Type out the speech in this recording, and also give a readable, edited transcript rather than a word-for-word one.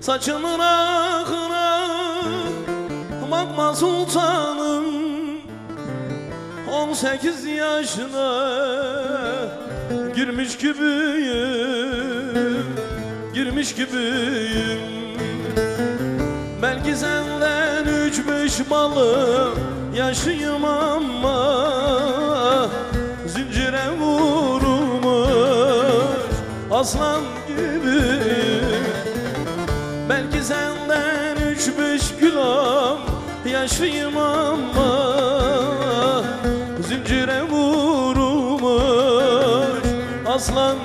Saçımın akına bakma sultanım, 18 yaşına girmiş gibiyim, girmiş gibiyim. Belki senden 3-5 balım yaşıyım ama zincire vurulmuş aslan gibiyim. Belki senden 3-5 kilom yaşlıyım ama zincire vurulmuş aslan